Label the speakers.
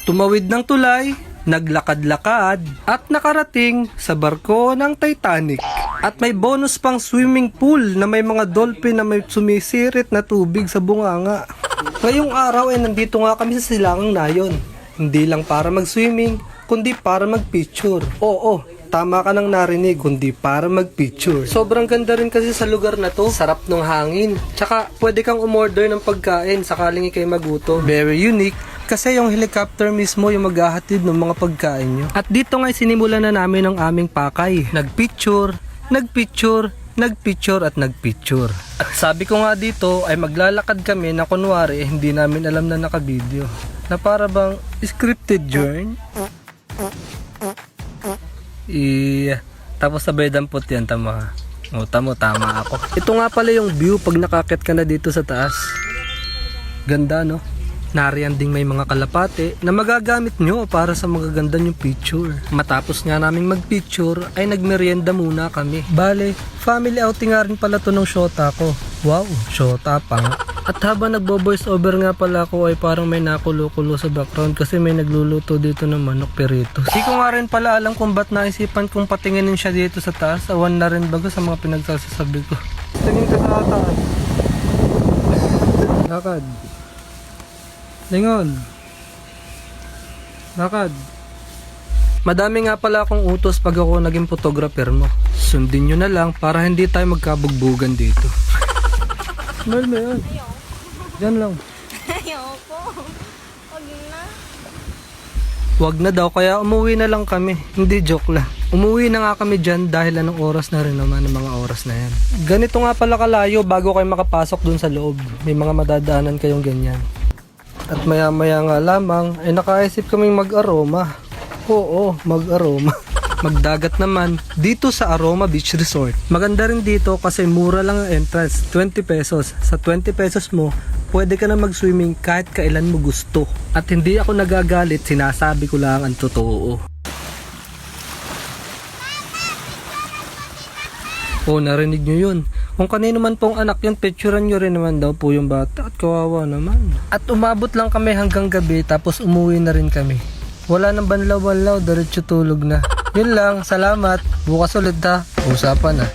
Speaker 1: Tumawid ng tulay, naglakad-lakad, at nakarating sa barko ng Titanic. At may bonus pang swimming pool na may mga dolphin na may sumisirit na tubig sa bunganga. Ngayong araw ay nandito nga kami sa Silangang Nayon. Hindi lang para mag-swimming, kundi para mag-picture. Oo, tama ka nang narinig, kundi para mag-picture. Sobrang ganda rin kasi sa lugar na to. Sarap ng hangin. Tsaka pwede kang umorder ng pagkain sakaling ikay magutom. Very unique. Kasi yung helicopter mismo yung maghahatid ng mga pagkain nyo. At dito nga sinimulan na namin ang aming pakay. Nagpicture, at nagpicture. At sabi ko nga dito ay maglalakad kami na kunwari hindi namin alam na nakabideo. Na para bang scripted journey. Tapos sabay dampot yan, tama. O, tama ako. Ito nga pala yung view pag nakakit ka na dito sa taas. Ganda, no? Nariyan ding may mga kalapate na magagamit nyo para sa magaganda nyong picture. Matapos nga naming magpicture ay nagmerienda muna kami. Bale, family outing nga rin pala to ng shota ko. Wow, shota pa nga. At habang nagbo-voice over nga pala ako ay parang may nakulo-kulo sa background kasi may nagluluto dito ng manok perito. Di ko nga rin pala alam kung ba't naisipan kong patinginin siya dito sa taas. Awan na rin bago sa mga pinagsasabi ko. Tingin ka sa taas. Lakad. Lingon. Lakad. Madami nga pala akong utos pag ako naging photographer mo. Sundin nyo na lang para hindi tayo magkabugbugan dito. Smile mo yan. Diyan lang.
Speaker 2: Ayoko. Wag na.
Speaker 1: Wag na daw, kaya umuwi na lang kami. Hindi, joke lang. Umuwi na nga kami dyan dahil anong oras na rin naman ang mga oras na yan. Ganito nga pala kalayo bago kayo makapasok dun sa loob. May mga madadaanan kayong ganyan. At maya-maya nga lamang ay nakaisip kaming mag-aroma. Oo, mag-aroma. Magdagat naman dito sa Aroma Beach Resort. Maganda rin dito kasi mura lang ang entrance, 20 pesos. Sa 20 pesos mo, pwede ka na mag-swimming kahit kailan mo gusto. At hindi ako nagagalit, sinasabi ko lang ang totoo. Oh, narinig nyo yun. Kung kanino man pong anak yun, picturean nyo rin naman daw po yung bata at kawawa naman. At umabot lang kami hanggang gabi tapos umuwi na rin kami. Wala nang banlaw-banlaw, diretso tulog na. Yun lang, salamat. Bukas ulit ha. Usapan na.